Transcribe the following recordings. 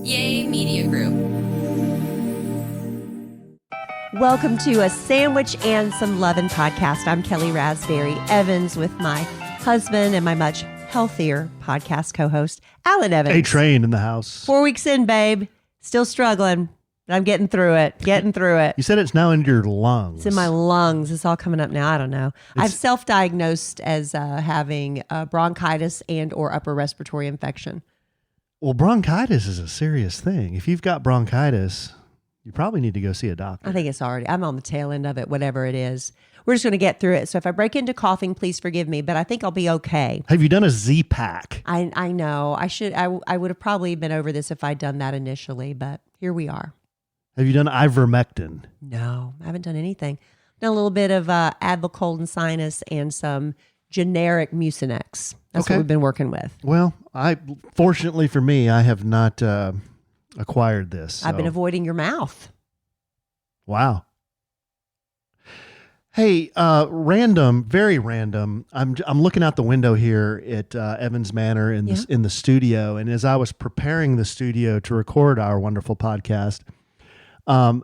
Yay Media Group. Welcome to A Sandwich and Some Lovin' podcast. I'm Kellie Raspberry Evans with my husband and my much healthier podcast co-host, Allen Evans. A train in the house. 4 weeks in, babe. Still struggling, but I'm getting through it. You said it's now in your lungs. It's in my lungs. It's all coming up now. I don't know. I've self-diagnosed as having bronchitis and or upper respiratory infection. Well, bronchitis is a serious thing. If you've got bronchitis, you probably need to go see a doctor. I think I'm on the tail end of it, whatever it is. We're just going to get through it. So if I break into coughing, please forgive me, but I think I'll be okay. Have you done a Z-Pack? I know. I would have probably been over this if I'd done that initially, but here we are. Have you done ivermectin? No, I haven't done anything. Done a little bit of Advil and sinus and some generic Mucinex. That's what we've been working with. Well, fortunately for me, I have not acquired this. So. I've been avoiding your mouth. Wow. Hey, very random. I'm looking out the window here at Evans Manor in the studio, and as I was preparing the studio to record our wonderful podcast,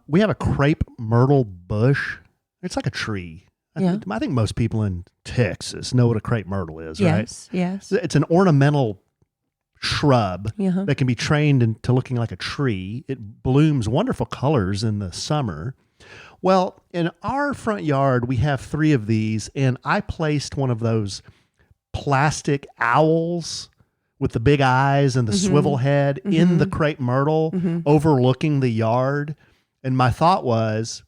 we have a crepe myrtle bush. It's like a tree. I think most people in Texas know what a crepe myrtle is, right? Yes. It's an ornamental shrub that can be trained into looking like a tree. It blooms wonderful colors in the summer. Well, in our front yard, we have 3 of these, and I placed one of those plastic owls with the big eyes and the swivel head in the crepe myrtle overlooking the yard. And my thought was,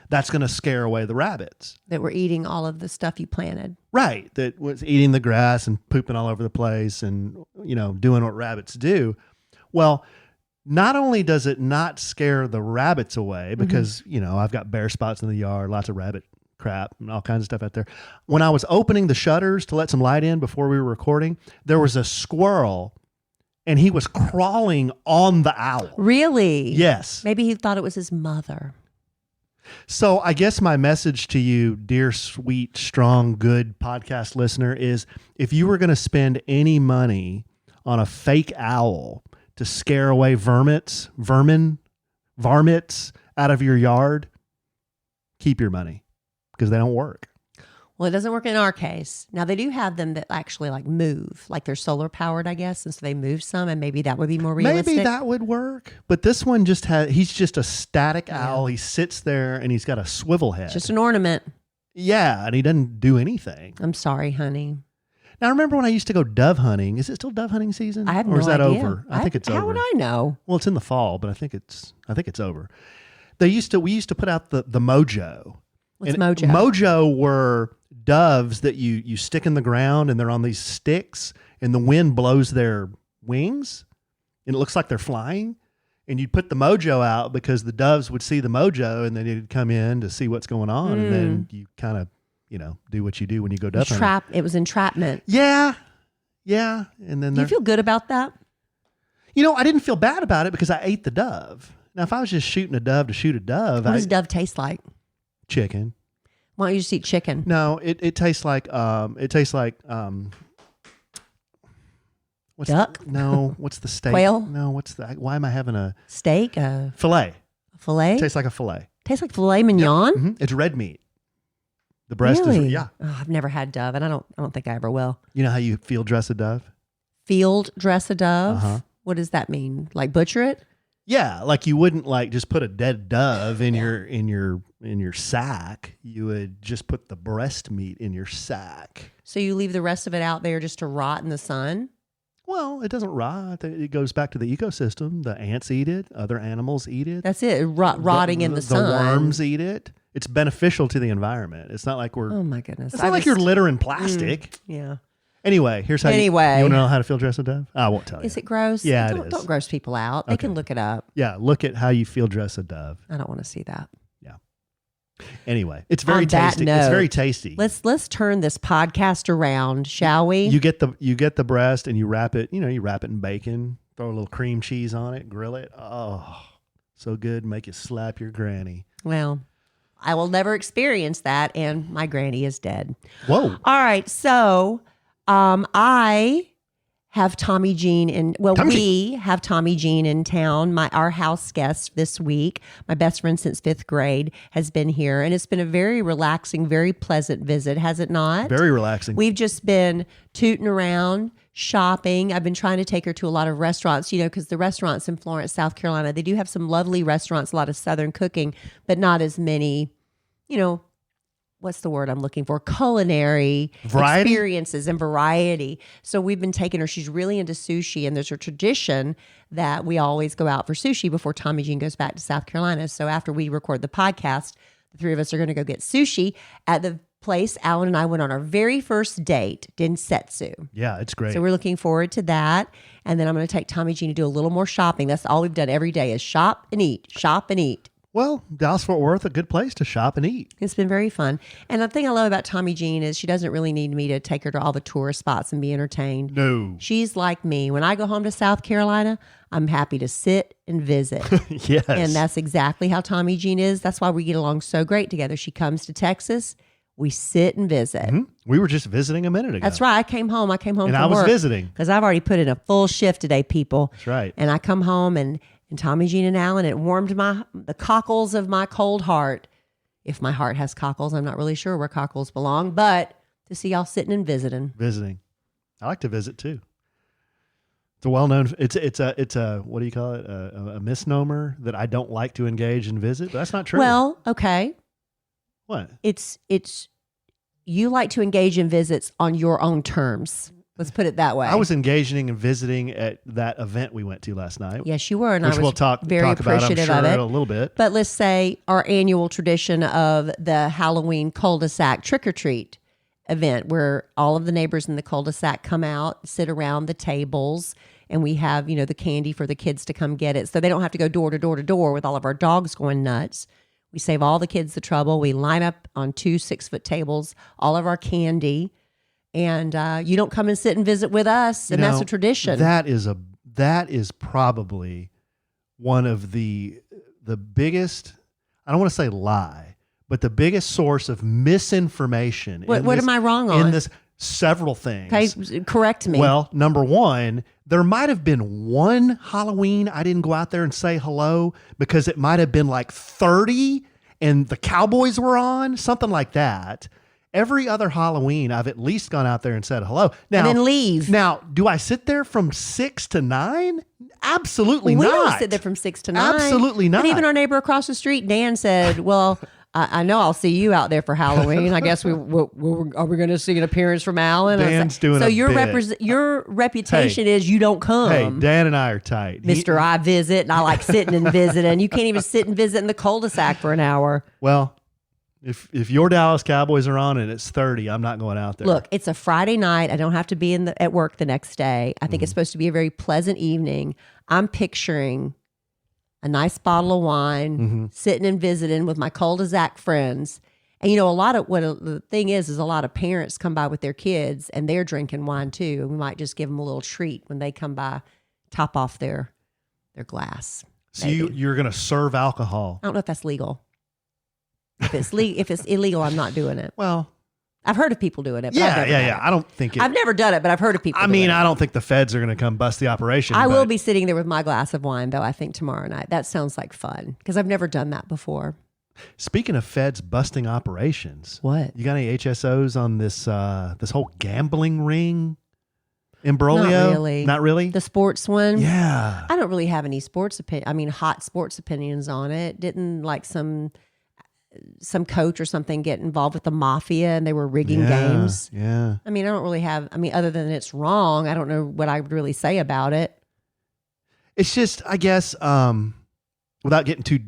that's going to scare away the rabbits. That were eating all of the stuff you planted. Right. That was eating the grass and pooping all over the place and, doing what rabbits do. Well, not only does it not scare the rabbits away because, I've got bare spots in the yard, lots of rabbit crap and all kinds of stuff out there. When I was opening the shutters to let some light in before we were recording, there was a squirrel and he was crawling on the owl. Really? Yes. Maybe he thought it was his mother. So I guess my message to you, dear, sweet, strong, good podcast listener, is if you were going to spend any money on a fake owl to scare away varmints out of your yard, keep your money because they don't work. Well, it doesn't work in our case. Now, they do have them that actually move, like they're solar powered, I guess. And so they move some and maybe that would be more realistic. Maybe that would work. But this one he's just a static owl. He sits there and he's got a swivel head. Just an ornament. Yeah. And he doesn't do anything. I'm sorry, honey. Now, remember when I used to go dove hunting? Is it still dove hunting season? I have no idea. Or is that over? I think it's over. How would I know? Well, it's in the fall, but I think it's over. We used to put out the mojo. What's mojo? Mojo were doves that you stick in the ground and they're on these sticks and the wind blows their wings and it looks like they're flying. And you'd put the mojo out because the doves would see the mojo and then they'd come in to see what's going on. And then you kind of, do what you do when you go dove hunting. It was entrapment. Yeah. Yeah. And then do you feel good about that? I didn't feel bad about it because I ate the dove. Now, if I was just shooting a dove to shoot a dove. What does dove taste like? Chicken. Why don't you just eat chicken? No, it tastes like what's duck? What's the steak? Quail? No, why am I having a steak? Filet. A filet? Tastes like a filet. Tastes like filet mignon? Yep. Mm-hmm. It's red meat. The breast really? is I've never had dove and I don't think I ever will. You know how you field dress a dove? Field dress a dove? Uh-huh. What does that mean? Like butcher it? Yeah, like you wouldn't just put a dead dove in your sack. You would just put the breast meat in your sack. So you leave the rest of it out there just to rot in the sun? Well, it doesn't rot. It goes back to the ecosystem. The ants eat it. Other animals eat it. That's it. Rotting in the sun. The worms eat it. It's beneficial to the environment. It's not like we're. Oh my goodness! It's not like you're littering plastic. Yeah. Anyway, here's how. You want to know how to field dress a dove? I won't tell you. Is it gross? Yeah, it is. Don't gross people out. They can look it up. Yeah, look at how you field dress a dove. I don't want to see that. Yeah. Anyway, it's very tasty. It's very tasty. Let's turn this podcast around, shall we? You get the breast and you wrap it. You wrap it in bacon. Throw a little cream cheese on it. Grill it. Oh, so good. Make it slap your granny. Well, I will never experience that, and my granny is dead. Whoa. All right, so I have Tommy Jean Tommy. we have Tommy Jean in town. Our house guest this week, my best friend since 5th grade, has been here, and it's been a very relaxing, very pleasant visit, has it not? Very relaxing. We've just been tooting around, shopping. I've been trying to take her to a lot of restaurants, because the restaurants in Florence, South Carolina, they do have some lovely restaurants, a lot of Southern cooking, but not as many, what's the word I'm looking for? Culinary variety? Experiences and variety. So we've been taking her. She's really into sushi, and there's a tradition that we always go out for sushi before Tommy Jean goes back to South Carolina. So after we record the podcast, the three of us are going to go get sushi at the place Alan and I went on our very first date, Densetsu. Yeah, it's great. So we're looking forward to that. And then I'm going to take Tommy Jean to do a little more shopping. That's all we've done every day is shop and eat, shop and eat. Well, Dallas-Fort Worth, a good place to shop and eat. It's been very fun. And the thing I love about Tommy Jean is she doesn't really need me to take her to all the tourist spots and be entertained. No. She's like me. When I go home to South Carolina, I'm happy to sit and visit. Yes. And that's exactly how Tommy Jean is. That's why we get along so great together. She comes to Texas. We sit and visit. Mm-hmm. We were just visiting a minute ago. That's right. I came home and from I was work visiting. because I've already put in a full shift today, people. That's right. And I come home and Tommy Jean and Allen, it warmed the cockles of my cold heart. If my heart has cockles, I'm not really sure where cockles belong, but to see y'all sitting and visiting. I like to visit too. It's a well-known, it's a, what do you call it? A misnomer that I don't like to engage and visit, but that's not true. Well, okay. What? It's you like to engage in visits on your own terms. Let's put it that way. I was engaging and visiting at that event we went to last night. Yes, you were, and which I was we'll talk very appreciative about, I'm sure, of it a little bit. But let's say our annual tradition of the Halloween cul-de-sac trick-or-treat event, where all of the neighbors in the cul-de-sac come out, sit around the tables, and we have the candy for the kids to come get it, so they don't have to go door to door to door with all of our dogs going nuts. We save all the kids the trouble. We line up on 2 6-foot tables, all of our candy. And you don't come and sit and visit with us, and that's a tradition. That is probably one of the biggest, I don't want to say lie, but the biggest source of misinformation. What am I wrong on? In this, several things. Okay, correct me. Well, number one, there might have been one Halloween I didn't go out there and say hello because it might have been like 30 and the Cowboys were on, something like that. Every other Halloween, I've at least gone out there and said hello. Now, and then leave. Now, do I sit there from 6 to 9? Absolutely not. We don't sit there from 6 to 9. Absolutely not. And even our neighbor across the street, Dan, said, well, I know I'll see you out there for Halloween. I guess are we going to see an appearance from Alan? Dan's doing so a your reputation is you don't come. Hey, Dan and I are tight. Mr. I visit, and I like sitting and visiting. You can't even sit and visit in the cul-de-sac for an hour. Well, if your Dallas Cowboys are on and it's 30, I'm not going out there. Look, it's a Friday night. I don't have to be at work the next day. I think it's supposed to be a very pleasant evening. I'm picturing a nice bottle of wine, sitting and visiting with my cul-de-sac friends. And the thing is a lot of parents come by with their kids and they're drinking wine too. And we might just give them a little treat when they come by, top off their glass. So you're going to serve alcohol. I don't know if that's legal. If it's illegal, I'm not doing it. Well, I've heard of people doing it. But yeah. I don't think it. I've never done it, but I've heard of people. I don't think the feds are going to come bust the operation. I will be sitting there with my glass of wine, though. I think tomorrow night. That sounds like fun because I've never done that before. Speaking of feds busting operations, what you got any HSOs on this whole gambling ring imbroglio? Not really. The sports one. Yeah. I don't really have any hot sports opinions on it. Didn't like some coach or something get involved with the mafia and they were rigging games. Yeah. I don't really have, other than it's wrong, I don't know what I would really say about it. It's just, I guess, without getting too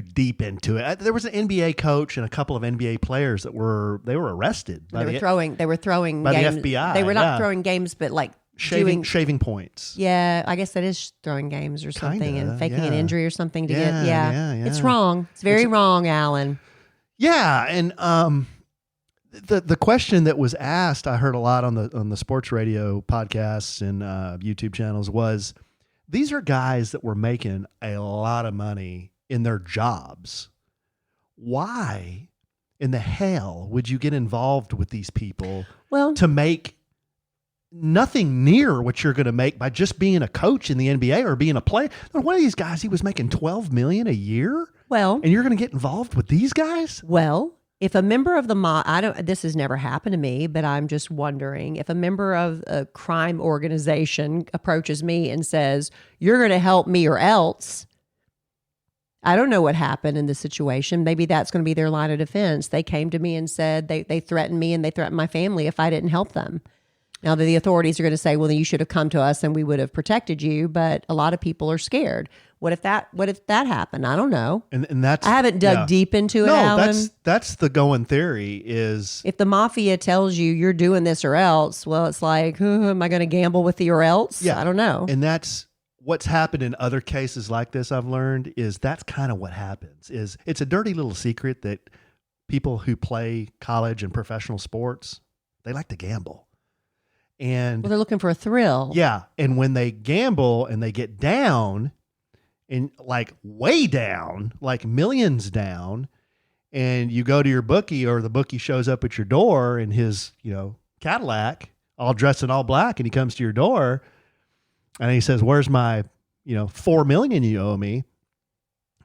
deep into it, there was an NBA coach and a couple of NBA players that were arrested. They were throwing by games. the FBI. They were not throwing games, but like shaving points. Yeah, I guess that is throwing games or something. Kinda, and faking an injury or something to get. Yeah. It's wrong. It's very wrong, Alan. Yeah, and the question that was asked, I heard a lot on the sports radio podcasts and YouTube channels, was these are guys that were making a lot of money in their jobs. Why in the hell would you get involved with these people to make nothing near what you're going to make by just being a coach in the NBA or being a player. One of these guys, he was making $12 million a year. Well, and you're going to get involved with these guys? Well, if a member of the mob, this has never happened to me, but I'm just wondering if a member of a crime organization approaches me and says, "You're going to help me or else." I don't know what happened in this situation. Maybe that's going to be their line of defense. They came to me and said they threatened me and they threatened my family if I didn't help them. Now, the authorities are going to say, well, then you should have come to us and we would have protected you. But a lot of people are scared. What if that happened? I don't know. And that's, I haven't dug deep into it, Alan. That's the going theory is, if the mafia tells you you're doing this or else, well, it's like, am I going to gamble with the or else? Yeah. I don't know. And that's what's happened in other cases like this. I've learned is that's kind of what happens. Is it's a dirty little secret that people who play college and professional sports, they like to gamble. And they're looking for a thrill. Yeah. And when they gamble and they get down and like way down, like millions down, and you go to your bookie or the bookie shows up at your door in his, Cadillac, all dressed in all black, and he comes to your door and he says, "Where's my, $4 million you owe me?"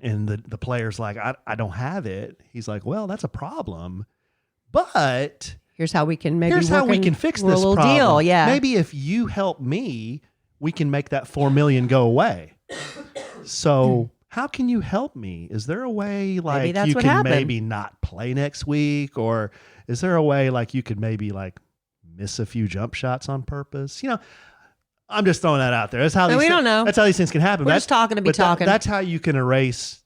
And the player's like, I don't have it. He's like, "Well, that's a problem, but here's how we can fix this problem. Deal, yeah. Maybe if you help me, we can make that $4 million go away. So how can you help me? Is there a way like you can maybe not play next week? Or is there a way like you could maybe like miss a few jump shots on purpose? I'm just throwing that out there. That's how we don't know. That's how these things can happen. We're just talking to be talking. That's how you can erase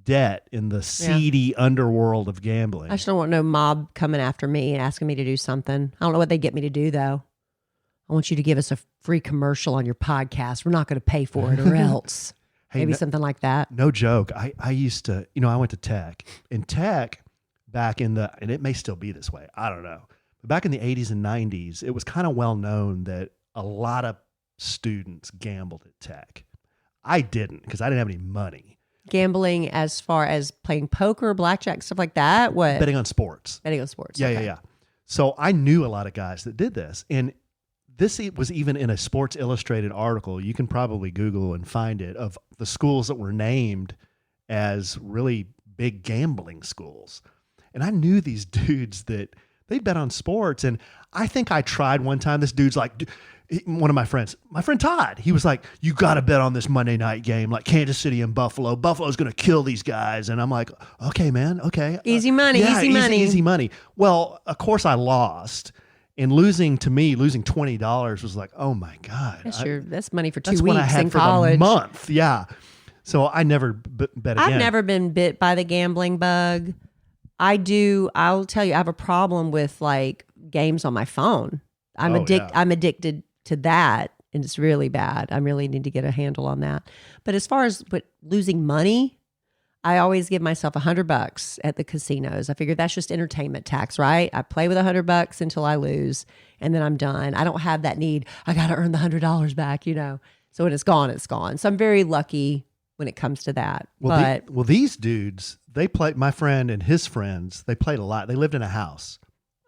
debt in the seedy underworld of gambling. I just don't want no mob coming after me and asking me to do something. I don't know what they get me to do though. I want you to give us a free commercial on your podcast. We're not going to pay for it or else. Hey, maybe something like that. No joke. I used to, I went to tech. In tech, back in and it may still be this way, I don't know. But back in the 80s and 90s, it was kind of well known that a lot of students gambled at tech. I didn't because I didn't have any money. Gambling as far as playing poker, blackjack, stuff like that? What? Betting on sports. Betting on sports. Yeah, yeah. So I knew a lot of guys that did this. And this was even in a Sports Illustrated article. You can probably Google and find it, of the schools that were named as really big gambling schools. And I knew these dudes that they bet on sports. And I think I tried one time. This dude's like, one of my friend Todd, he was like, "You got to bet on this Monday night game, like Kansas City and Buffalo. Buffalo's going to kill these guys." And I'm like, "Okay, man. Okay. Easy money, easy money." Well, of course I lost. And losing $20 was like, oh my God. That's money for 2 weeks what I had in for college. The month. Yeah. So I never bet again. I've never been bit by the gambling bug. I'll tell you, I have a problem with like games on my phone. I'm addicted to that. And it's really bad. I really need to get a handle on that. But as far as losing money, I always give myself $100 at the casinos. I figure that's just entertainment tax, right? I play with $100 until I lose, and then I'm done. I don't have that need. I got to earn the $100 back, So when it's gone, it's gone. So I'm very lucky when it comes to that. Well, these dudes, they played. My friend and his friends, they played a lot. They lived in a house.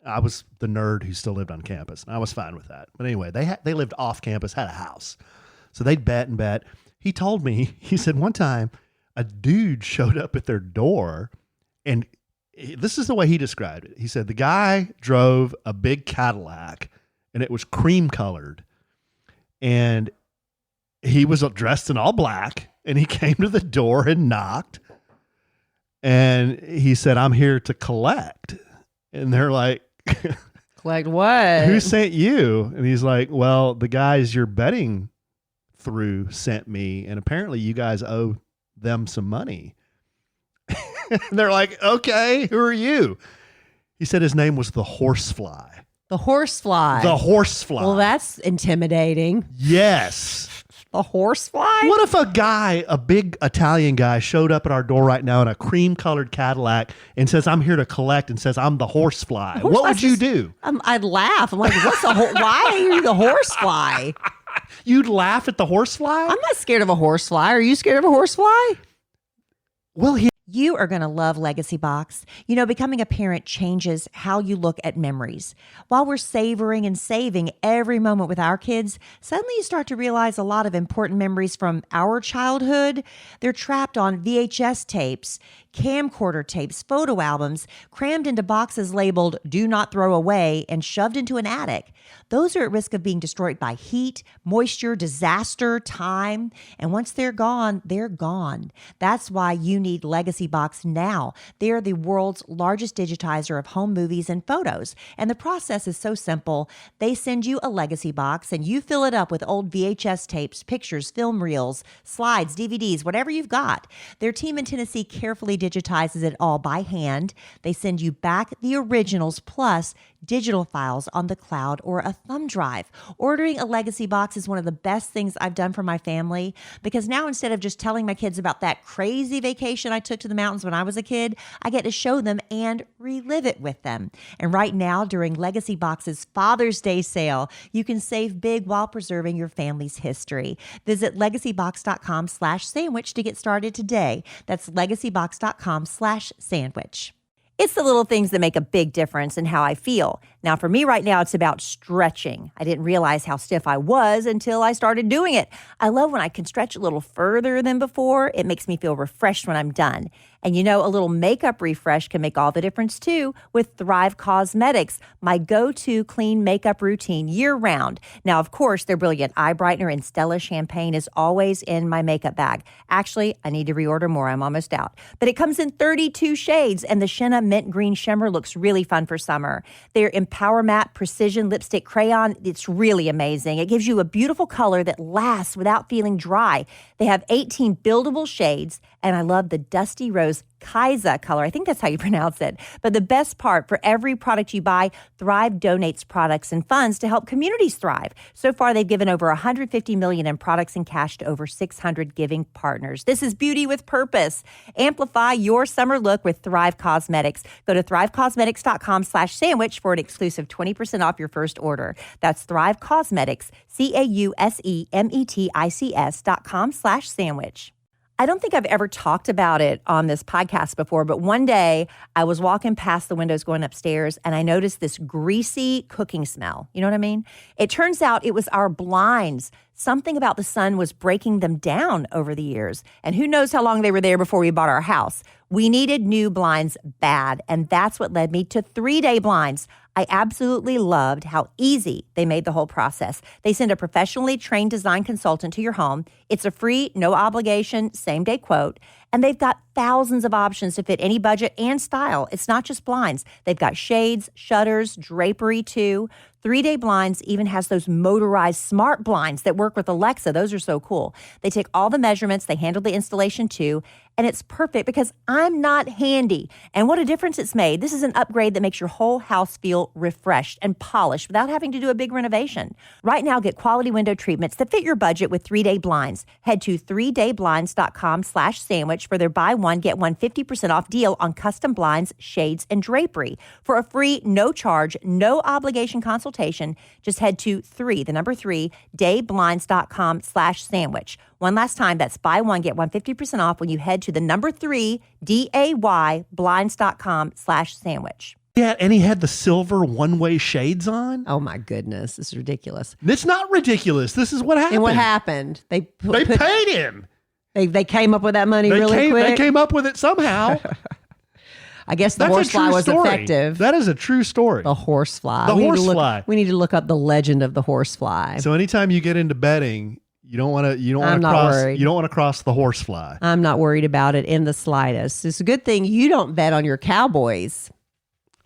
I was the nerd who still lived on campus, and I was fine with that. But anyway, they lived off campus, had a house, so they'd bet and bet. He told me, he said one time, a dude showed up at their door, and this is the way he described it. He said the guy drove a big Cadillac, and it was cream colored, and he was dressed in all black, and he came to the door and knocked, and he said, "I'm here to collect." And they're like, "Collect what? Who sent you?" And he's like, "Well, the guys you're betting through sent me, and apparently you guys owe them some money." And they're like, "Okay, who are you?" He said his name was the Horsefly. The Horsefly. The Horsefly. Well, that's intimidating. Yes. The Horsefly? What if a big Italian guy showed up at our door right now in a cream colored Cadillac and says, "I'm here to collect," and says, "I'm the Horsefly"? What would you do? I'd laugh. I'm like, why are you the Horsefly? You'd laugh at the Horsefly? I'm not scared of a horsefly. Are you scared of a horsefly? Well, You are going to love Legacy Box. You know, becoming a parent changes how you look at memories. While we're savoring and saving every moment with our kids, suddenly you start to realize a lot of important memories from our childhood. They're trapped on VHS tapes, camcorder tapes, photo albums, crammed into boxes labeled "Do Not Throw Away" and shoved into an attic. Those are at risk of being destroyed by heat, moisture, disaster, time. And once they're gone, they're gone. That's why you need Legacy Box now. They're the world's largest digitizer of home movies and photos. And the process is so simple. They send you a Legacy Box and you fill it up with old VHS tapes, pictures, film reels, slides, DVDs, whatever you've got. Their team in Tennessee carefully digitizes it all by hand. They send you back the originals plus digital files on the cloud or a thumb drive. Ordering a Legacy Box is one of the best things I've done for my family, because now instead of just telling my kids about that crazy vacation I took to the mountains when I was a kid, I get to show them and relive it with them. And right now, during Legacy Box's Father's Day sale, you can save big while preserving your family's history. Visit legacybox.com/sandwich to get started today. That's legacybox.com/sandwich. It's the little things that make a big difference in how I feel. Now, for me right now, it's about stretching. I didn't realize how stiff I was until I started doing it. I love when I can stretch a little further than before. It makes me feel refreshed when I'm done. And you know, a little makeup refresh can make all the difference too with Thrive Cosmetics, my go-to clean makeup routine year-round. Now, of course, their Brilliant Eye Brightener and Stella Champagne is always in my makeup bag. Actually, I need to reorder more. I'm almost out. But it comes in 32 shades, and the Shenna Mint Green Shimmer looks really fun for summer. Their Empower Matte Precision Lipstick Crayon, it's really amazing. It gives you a beautiful color that lasts without feeling dry. They have 18 buildable shades, and I love the Dusty Rose Kaisa color. I think that's how you pronounce it. But the best part, for every product you buy, Thrive donates products and funds to help communities thrive. So far, they've given over $150 million in products and cash to over 600 giving partners. This is beauty with purpose. Amplify your summer look with Thrive Cosmetics. Go to thrivecosmetics.com/sandwich for an exclusive 20% off your first order. That's Thrive Cosmetics, CAUSEMETICS.com/sandwich. I don't think I've ever talked about it on this podcast before, but one day I was walking past the windows going upstairs and I noticed this greasy cooking smell. You know what I mean? It turns out it was our blinds. Something about the sun was breaking them down over the years. And who knows how long they were there before we bought our house. We needed new blinds bad, and that's what led me to 3-Day Blinds. I absolutely loved how easy they made the whole process. They send a professionally trained design consultant to your home. It's a free, no obligation, same-day quote. And they've got thousands of options to fit any budget and style. It's not just blinds. They've got shades, shutters, drapery too. 3-Day Blinds even has those motorized smart blinds that work with Alexa. Those are so cool. They take all the measurements. They handle the installation too. And it's perfect because I'm not handy. And what a difference it's made. This is an upgrade that makes your whole house feel refreshed and polished without having to do a big renovation. Right now, get quality window treatments that fit your budget with 3-Day Blinds. Head to 3dayblinds.com/sandwich for their buy one, get one 50% off deal on custom blinds, shades, and drapery. For a free, no charge, no obligation consultation, just head to 3dayblinds.com/sandwich. One last time, that's buy one, get one 50% off when you head to the 3dayblinds.com/sandwich. Yeah, and he had the silver one-way shades on. Oh my goodness, this is ridiculous. It's not ridiculous. This is what happened. And what happened? They paid him. They came up with that money really quick. They came up with it somehow. I guess the Horsefly was effective. That is a true story. The Horsefly. The Horsefly. We need to look up the legend of the Horsefly. So anytime you get into betting, you don't want to cross the Horsefly. I'm not worried about it in the slightest. It's a good thing you don't bet on your Cowboys.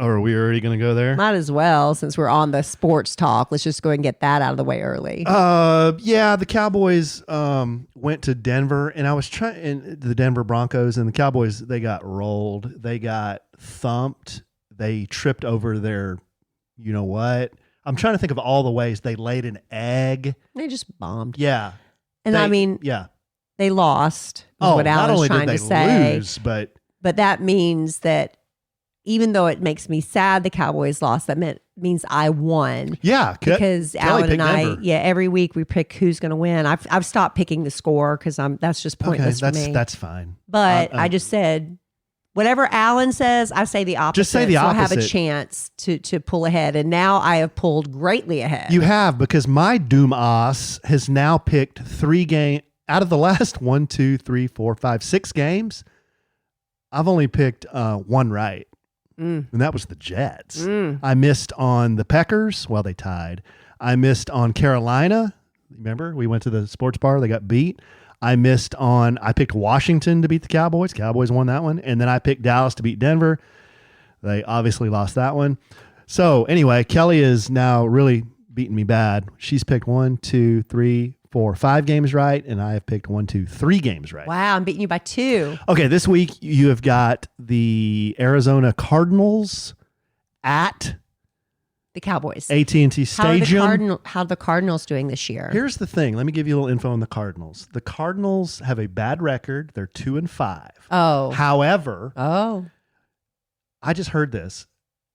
Oh, are we already going to go there? Might as well, since we're on the sports talk. Let's just go and get that out of the way early. Yeah, the Cowboys went to Denver, and I was trying the Denver Broncos, and the Cowboys, they got rolled. They got thumped. They tripped over their, you know what? I'm trying to think of all the ways they laid an egg. They just bombed. Yeah. And they lost. Is what Alan was trying to say. Lose, but that means that even though it makes me sad the Cowboys lost, that means I won. Yeah, because Alan and I, every week we pick who's going to win. I've stopped picking the score because that's just pointless for me. That's fine. But I just said Whatever Allen says, I say the opposite. Just say the so I have a opposite. chance to pull ahead. And now I have pulled greatly ahead. You have, because my Doom Ass has now picked 3 games out of the last 6 games. I've only picked 1 right. And that was the Jets. I missed on the Packers. Well, they tied. I missed on Carolina. Remember, we went to the sports bar. They got beat. I picked Washington to beat the Cowboys. Cowboys won that one. And then I picked Dallas to beat Denver. They obviously lost that one. So anyway, Kellie is now really beating me bad. She's picked 1, 2, 3, 4, 5 games right. And I have picked 1, 2, 3 games right. Wow, I'm beating you by 2. Okay, this week you have got the Arizona Cardinals at The Cowboys. AT&T Stadium. How are the Cardinals doing this year? Here's the thing. Let me give you a little info on the Cardinals. The Cardinals have a bad record. They're 2-5. Oh. However, Oh. I just heard this.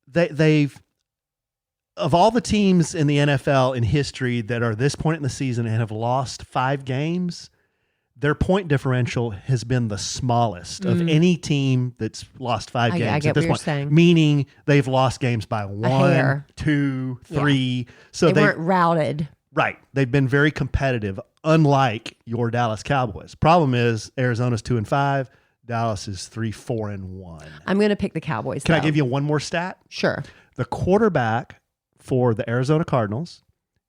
They've of all the teams in the NFL in history that are this point in the season and have lost 5 games, their point differential has been the smallest of any team that's lost 5 games I get at this what you're point. saying. Meaning they've lost games by 1, hair. 2, 3. So They weren't routed. right. They've been very competitive, unlike your Dallas Cowboys. Problem is Arizona's 2-5. Dallas is 3-4-1. I'm going to pick the Cowboys. Can I give you one more stat? Sure. The quarterback for the Arizona Cardinals,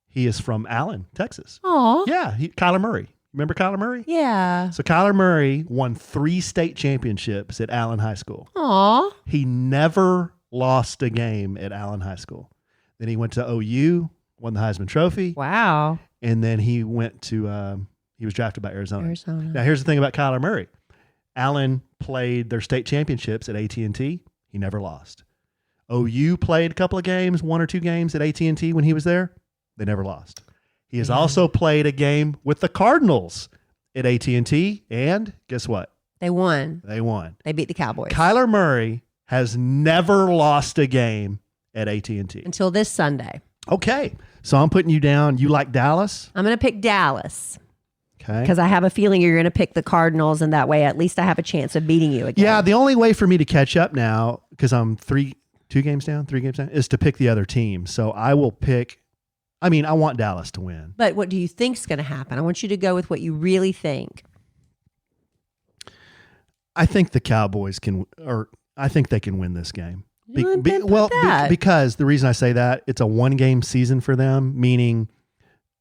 he is from Allen, Texas. Aw. Yeah, Kyler Murray. Remember Kyler Murray? Yeah. So Kyler Murray won 3 state championships at Allen High School. Aw. He never lost a game at Allen High School. Then he went to OU, won the Heisman Trophy, Wow. and then he went to he was drafted by Arizona. Now here's the thing about Kyler Murray. Allen played their state championships at AT&T. He never lost. OU played a couple of games, 1 or 2 games at AT&T when he was there. They never lost. He has also played a game with the Cardinals at AT&T, and guess what? They won. They won. They beat the Cowboys. Kyler Murray has never lost a game at AT&T. Until this Sunday. Okay, so I'm putting you down. You like Dallas? I'm going to pick Dallas. Okay. Because I have a feeling you're going to pick the Cardinals, and that way at least I have a chance of beating you again. Yeah, the only way for me to catch up now, because I'm 3 games down, is to pick the other team. So I will pick, I want Dallas to win. But what do you think's going to happen? I want you to go with what you really think. I think the Cowboys I think they can win this game. That. Because the reason I say that, it's a 1-game season for them, meaning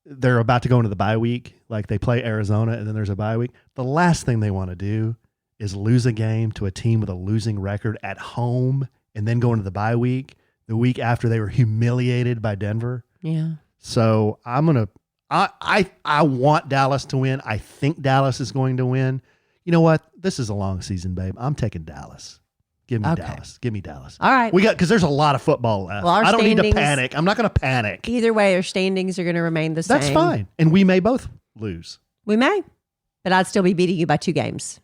they're about to go into the bye week. Like they play Arizona and then there's a bye week. The last thing they want to do is lose a game to a team with a losing record at home and then go into the bye week, the week after they were humiliated by Denver. Yeah. So I want Dallas to win. I think Dallas is going to win. You know what? This is a long season, babe. I'm taking Dallas. Give me Dallas. Give me Dallas. All right. Because there's a lot of football left. Well, I don't need to panic. I'm not going to panic. Either way, our standings are going to remain the same. That's fine. And we may both lose. We may. But I'd still be beating you by 2 games.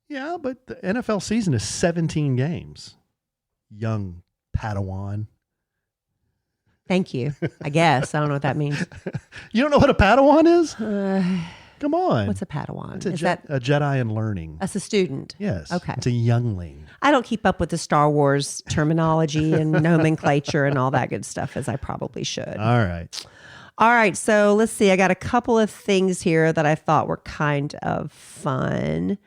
Yeah, but the NFL season is 17 games. Young Padawan. Thank you. I guess. I don't know what that means. You don't know what a Padawan is? Come on. What's a Padawan? It's a Jedi in learning. That's a student. Yes. Okay. It's a youngling. I don't keep up with the Star Wars terminology and nomenclature and all that good stuff as I probably should. All right. All right. So let's see. I got a couple of things here that I thought were kind of fun.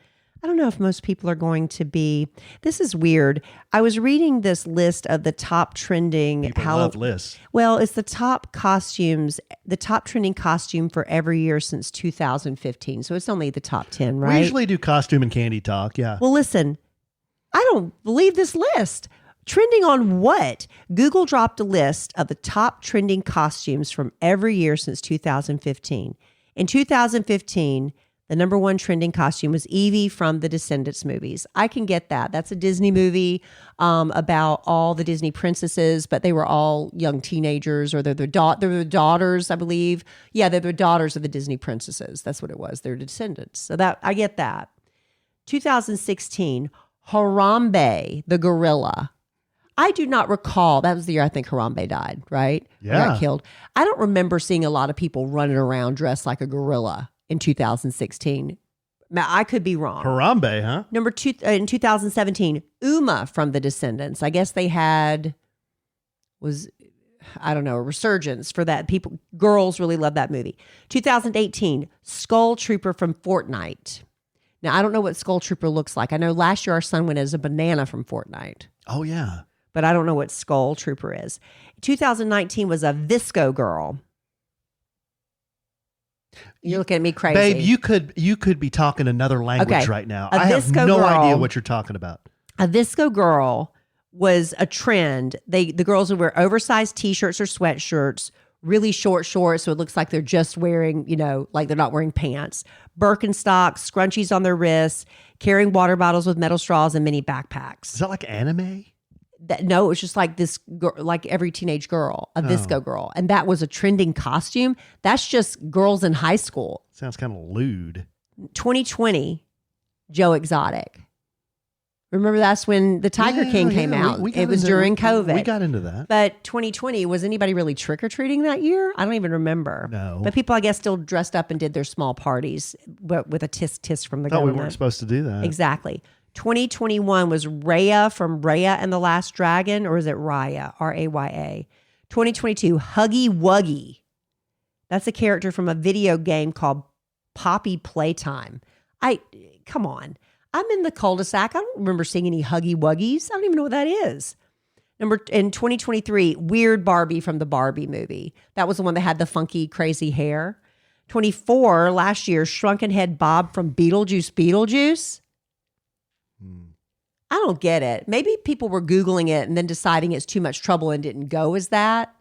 I don't know if most people are going to be. This is weird. I was reading this list of the top trending. People love lists. Well, it's the top costumes, the top trending costume for every year since 2015. So it's only the top 10, right? We usually do costume and candy talk. Yeah. Well, listen, I don't believe this list. Trending on what? Google dropped a list of the top trending costumes from every year since 2015. In 2015, the number 1 trending costume was Evie from the Descendants movies. I can get that. That's a Disney movie about all the Disney princesses, but they were all young teenagers, or they're the daughters, I believe. Yeah, they're the daughters of the Disney princesses. That's what it was. They're descendants. So that I get that. 2016, Harambe the gorilla. I do not recall. That was the year I think Harambe died, right? Yeah. Or got killed. I don't remember seeing a lot of people running around dressed like a gorilla in 2016. Now, I could be wrong. Harambe, huh? Number 2, in 2017, Uma from The Descendants. I guess they had, a resurgence for that. Girls really love that movie. 2018, Skull Trooper from Fortnite. Now, I don't know what Skull Trooper looks like. I know last year our son went as a banana from Fortnite. Oh, yeah. But I don't know what Skull Trooper is. 2019 was a Visco Girl. You're looking at me crazy. Babe, you could be talking another language right now. I have no idea what you're talking about. A Visco Girl was a trend. The girls would wear oversized t-shirts or sweatshirts, really short shorts, so it looks like they're just wearing, like they're not wearing pants. Birkenstocks, scrunchies on their wrists, carrying water bottles with metal straws, and mini backpacks. Is that like anime? No, it was just like this, like every teenage girl, a Visco girl. And that was a trending costume. That's just girls in high school. Sounds kind of lewd. 2020, Joe Exotic. Remember that's when the Tiger King came out. It was during COVID. We got into that. But 2020, was anybody really trick-or-treating that year? I don't even remember. No. But people, I guess, still dressed up and did their small parties, but with a tisk from the government. We weren't supposed to do that. Exactly. 2021 was Raya from Raya and the Last Dragon, or is it Raya? Raya. 2022, Huggy Wuggy. That's a character from a video game called Poppy Playtime. Come on. I'm in the cul-de-sac. I don't remember seeing any Huggy Wuggies. I don't even know what that is. In 2023, Weird Barbie from the Barbie movie. That was the one that had the funky, crazy hair. 24, last year, Shrunken Head Bob from Beetlejuice. I don't get it. Maybe people were Googling it and then deciding it's too much trouble and didn't go as that.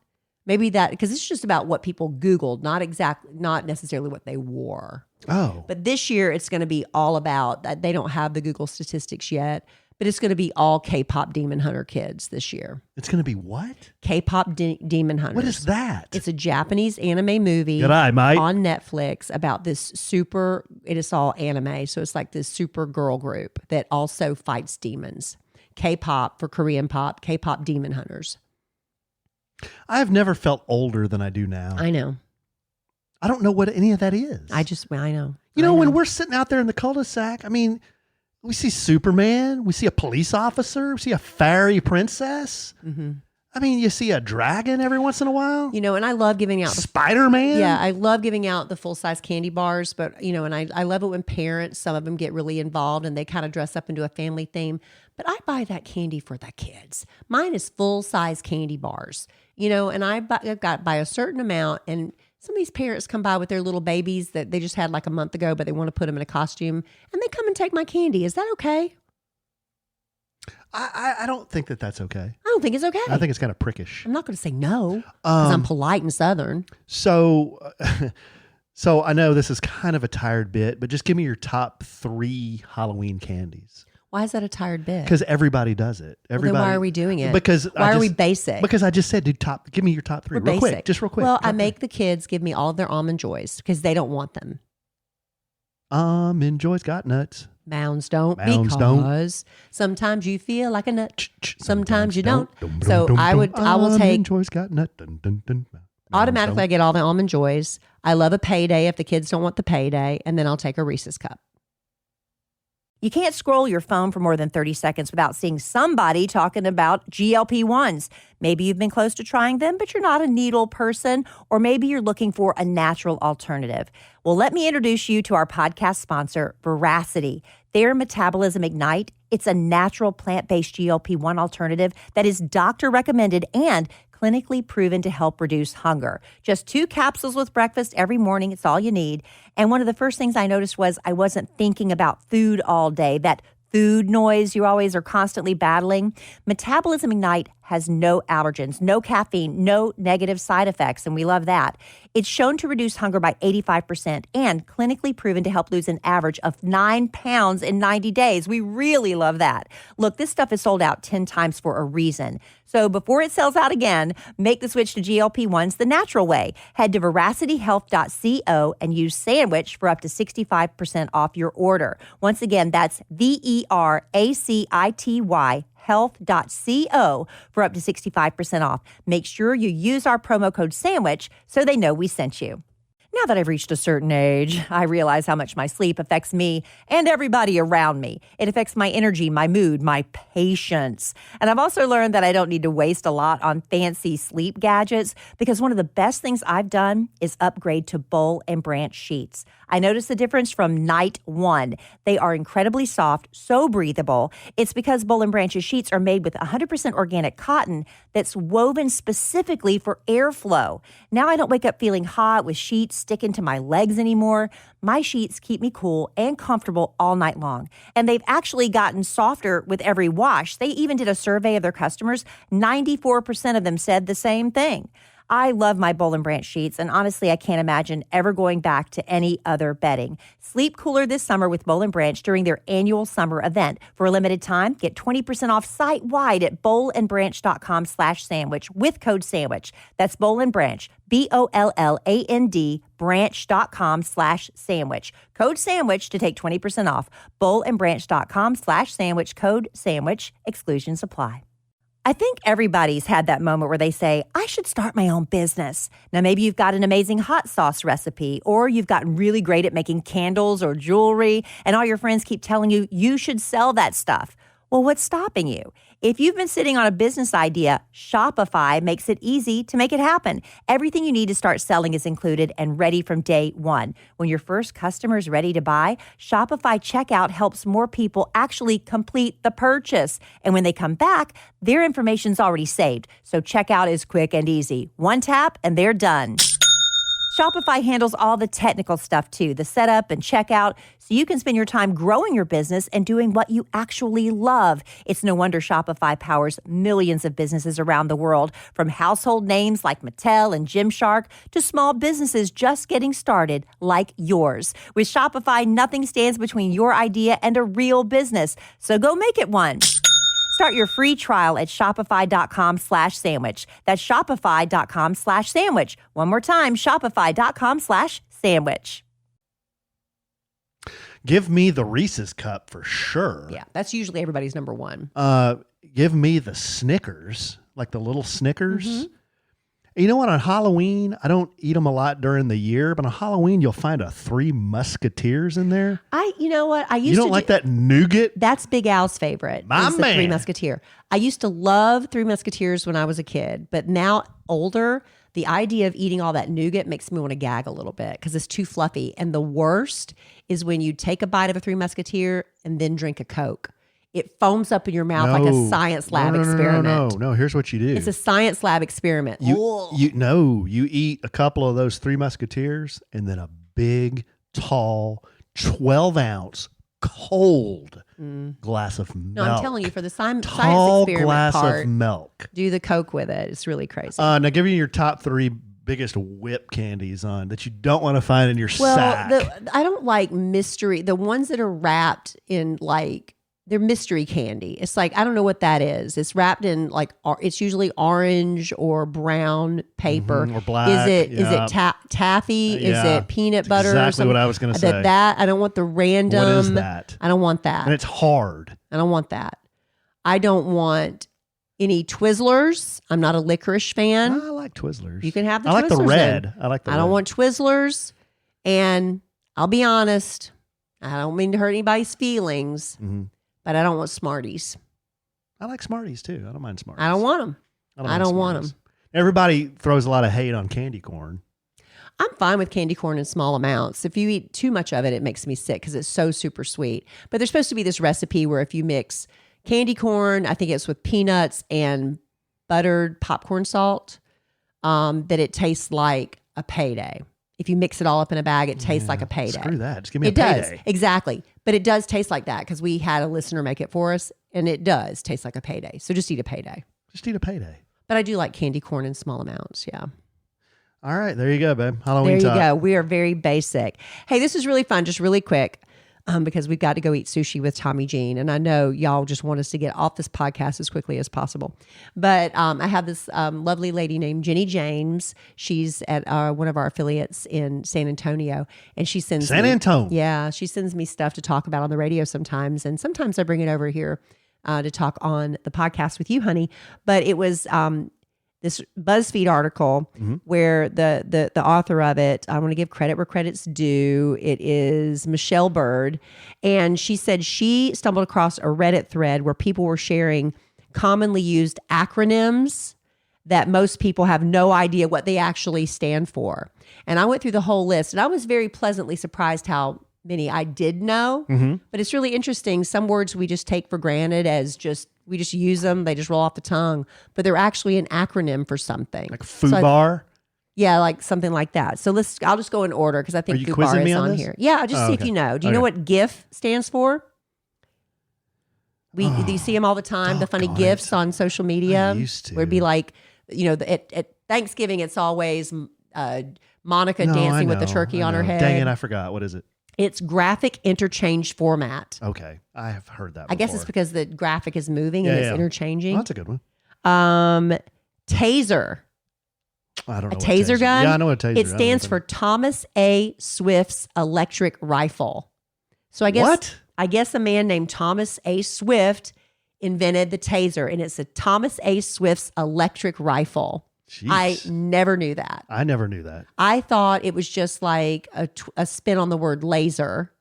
Maybe that, because it's just about what people Googled, not necessarily what they wore. Oh. But this year it's going to be all about that. They don't have the Google statistics yet, but it's going to be all K-pop Demon Hunter kids this year. It's going to be what? K-pop Demon Hunters. What is that? It's a Japanese anime movie G'day, mate. on Netflix about this it is all anime. So it's like this super girl group that also fights demons. K-pop for Korean pop, K-pop Demon Hunters. I've never felt older than I do now. I know. I don't know what any of that is. I know. When we're sitting out there in the cul-de-sac, I mean, we see Superman, we see a police officer, we see a fairy princess. Mm-hmm. I mean, you see a dragon every once in a while. And I love giving out Spider-Man. Yeah, I love giving out the full-size candy bars, but, and I love it when parents, some of them get really involved and they kind of dress up into a family theme. But I buy that candy for the kids. Mine is full-size candy bars, and I've got by a certain amount. And some of these parents come by with their little babies that they just had like a month ago, but they want to put them in a costume, and they come and take my candy. Is that okay? I don't think that's okay. I don't think it's okay. I think it's kind of prickish. I'm not going to say no because I'm polite and Southern. So I know this is kind of a tired bit, but just give me your top 3 Halloween candies. Why is that a tired bit? Because everybody does it. Everybody. Well, then why are we doing it? Because why are we basic? Because I just said, give me your top 3 real quick. Just real quick. Well, I make the kids give me all of their Almond Joys because they don't want them. Almond Joys got nuts. Mounds don't, Mounds because don't. Sometimes you feel like a nut. Sometimes you don't. So I will take. Almond Joys got nut. Automatically, I get all the Almond Joys. I love a payday if the kids don't want the payday, and then I'll take a Reese's cup. You can't scroll your phone for more than 30 seconds without seeing somebody talking about GLP-1s. Maybe you've been close to trying them, but you're not a needle person, or maybe you're looking for a natural alternative. Well, let me introduce you to our podcast sponsor, Veracity. Their Metabolism Ignite. It's a natural plant-based GLP-1 alternative that is doctor recommended and clinically proven to help reduce hunger. Just 2 capsules with breakfast every morning. It's all you need. And one of the first things I noticed was I wasn't thinking about food all day. That food noise you always are constantly battling. Metabolism Ignite has no allergens, no caffeine, no negative side effects, and we love that. It's shown to reduce hunger by 85% and clinically proven to help lose an average of 9 pounds in 90 days. We really love that. Look, this stuff is sold out 10 times for a reason. So before it sells out again, make the switch to GLP-1s the natural way. Head to veracityhealth.co and use sandwich for up to 65% off your order. Once again, that's VERACITY health.co for up to 65% off. Make sure you use our promo code SANDWICH so they know we sent you. Now that I've reached a certain age, I realize how much my sleep affects me and everybody around me. It affects my energy, my mood, my patience. And I've also learned that I don't need to waste a lot on fancy sleep gadgets because one of the best things I've done is upgrade to Boll and Branch sheets. I noticed the difference from night one. They are incredibly soft, so breathable. It's because Boll and Branch's sheets are made with 100% organic cotton that's woven specifically for airflow. Now I don't wake up feeling hot with sheets sticking to my legs anymore. My sheets keep me cool and comfortable all night long. And they've actually gotten softer with every wash. They even did a survey of their customers. 94% of them said the same thing. I love my Boll and Branch sheets, and honestly, I can't imagine ever going back to any other bedding. Sleep cooler this summer with Boll and Branch during their annual summer event. For a limited time, get 20% off site-wide at bollandbranch.com/sandwich with code SANDWICH. That's Boll and Branch, BOLLAND, branch.com/sandwich. Code SANDWICH to take 20% off. bollandbranch.com/sandwich, code SANDWICH. Exclusions apply. I think everybody's had that moment where they say, I should start my own business. Now, maybe you've got an amazing hot sauce recipe, or you've gotten really great at making candles or jewelry, and all your friends keep telling you you should sell that stuff. Well, what's stopping you? If you've been sitting on a business idea, Shopify makes it easy to make it happen. Everything you need to start selling is included and ready from day one. When your first customer is ready to buy, Shopify checkout helps more people actually complete the purchase. And when they come back, their information's already saved. So checkout is quick and easy. One tap and they're done. Shopify handles all the technical stuff too, the setup and checkout, so you can spend your time growing your business and doing what you actually love. It's no wonder Shopify powers millions of businesses around the world, from household names like Mattel and Gymshark to small businesses just getting started like yours. With Shopify, nothing stands between your idea and a real business, so go make it one. Start your free trial at shopify.com/sandwich. That's shopify.com/sandwich. One more time, shopify.com/sandwich. Give me the Reese's cup for sure. Yeah, that's usually everybody's number one. Give me the Snickers, like the little Snickers. Mm-hmm. You know what? On Halloween, I don't eat them a lot during the year, but on Halloween, you'll find a Three Musketeers in there. You know what? I used You don't like that nougat? That's Big Al's favorite. My is the man. Three Musketeer. I used to love Three Musketeers when I was a kid, but now older, the idea of eating all that nougat makes me want to gag a little bit because it's too fluffy. And the worst is when you take a bite of a Three Musketeer and then drink a Coke. It foams up in your mouth like a science lab experiment. No. Here's what you do. It's a science lab experiment. You eat a couple of those Three Musketeers and then a big, tall, 12-ounce, cold glass of milk. No, I'm telling you, for the science tall experiment glass part, of milk. do the Coke with it. It's really crazy. Now give me your top three biggest whip candies on that you don't want to find in your sack. I don't like mystery. The ones that are wrapped in they're mystery candy. It's like, I don't know what that is. It's wrapped in it's usually orange or brown paper. Or black. Is it taffy? Is it peanut butter? Exactly what I was going to say. That I don't want the random. What is that? I don't want that. And it's hard. I don't want that. I don't want any Twizzlers. I'm not a licorice fan. I like Twizzlers. You can have the Twizzlers. I like the red. Then. I don't want Twizzlers. And I'll be honest, I don't mean to hurt anybody's feelings. Mm-hmm. But I don't want Smarties. I like Smarties too. I don't mind Smarties. I don't want them. I don't want them. Everybody throws a lot of hate on candy corn. I'm fine with candy corn in small amounts. If you eat too much of it, it makes me sick because it's so super sweet. But there's supposed to be this recipe where if you mix candy corn, I think it's with peanuts and buttered popcorn salt, that it tastes like a payday. If you mix it all up in a bag, it tastes like a payday. Screw that. Just give me a payday. It does. Exactly. But it does taste like that because we had a listener make it for us, and it does taste like a payday. So just eat a payday. Just eat a payday. But I do like candy corn in small amounts, yeah. All right. There you go, babe. Halloween There you talk. go. We are very basic. Hey, this is really fun. Just really quick. Because we've got to go eat sushi with Tommy Jean. And I know y'all just want us to get off this podcast as quickly as possible. But I have this lovely lady named Jenny James. She's at one of our affiliates in San Antonio. And she sends San Antonio. Yeah, she sends me stuff to talk about on the radio sometimes. And sometimes I bring it over here to talk on the podcast with you, honey. But it was this BuzzFeed article where the author of it, I want to give credit where credit's due. It is Michelle Bird. And she said she stumbled across a Reddit thread where people were sharing commonly used acronyms that most people have no idea what they actually stand for. And I went through the whole list, and I was very pleasantly surprised how many I did know. But it's really interesting. Some words we just take for granted as we just use them. They just roll off the tongue. But they're actually an acronym for something. Like FUBAR? Yeah, like something like that. So I'll just go in order because I think FUBAR is on here. Yeah, I'll just see if you know. Do you know what GIF stands for? Do you see them all the time? The funny GIFs on social media? I used to. Where it'd be like, at Thanksgiving, it's always Monica dancing with the turkey on her head. Dang it, I forgot. What is it? It's graphic interchange format. Okay. I have heard that before. I guess it's because the graphic is moving and it's interchanging. Oh, that's a good one. Taser. I don't know. A taser gun? Yeah, I know what a taser is. It stands for Thomas A. Swift's electric rifle. So I guess a man named Thomas A. Swift invented the taser, and it's a Thomas A. Swift's electric rifle. Jeez. I never knew that. I never knew that. I thought it was just like a spin on the word laser.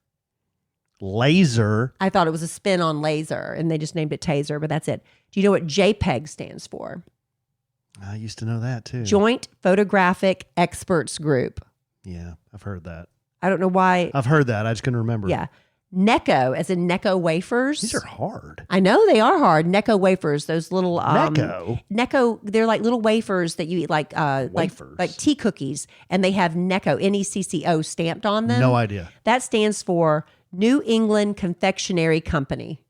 Laser? I thought it was a spin on laser, and they just named it taser, but that's it. Do you know what JPEG stands for? I used to know that too. Joint Photographic Experts Group. Yeah, I've heard that. I don't know why. I've heard that. I just couldn't remember. Yeah. Necco, as in Necco wafers. These are hard. I know they are hard. Necco wafers, those little Necco, they're like little wafers that you eat like wafers. like tea cookies, and they have Necco, Necco stamped on them. No idea. That stands for New England Confectionery Company.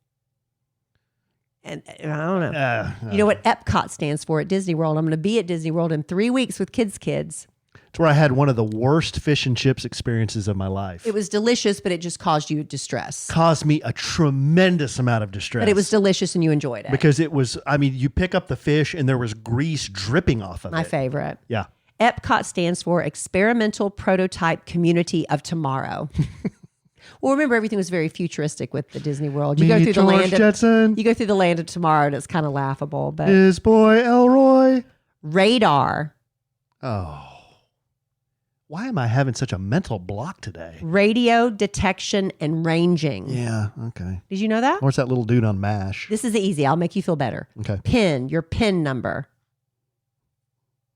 And I don't know. You know what Epcot stands for at Disney World? I'm going to be at Disney World in 3 weeks with kids. It's where I had one of the worst fish and chips experiences of my life. It was delicious, but it just caused you distress. Caused me a tremendous amount of distress. But it was delicious and you enjoyed it. Because it was, you pick up the fish and there was grease dripping off of it. My favorite. Yeah. Epcot stands for Experimental Prototype Community of Tomorrow. Well, remember, everything was very futuristic with the Disney World. You go through the land of tomorrow, and it's kind of laughable. But his boy Elroy. Radar. Oh. Why am I having such a mental block today? Radio detection and ranging. Yeah, okay. Did you know that? Where's that little dude on MASH? This is easy. I'll make you feel better. Okay. PIN, your PIN number.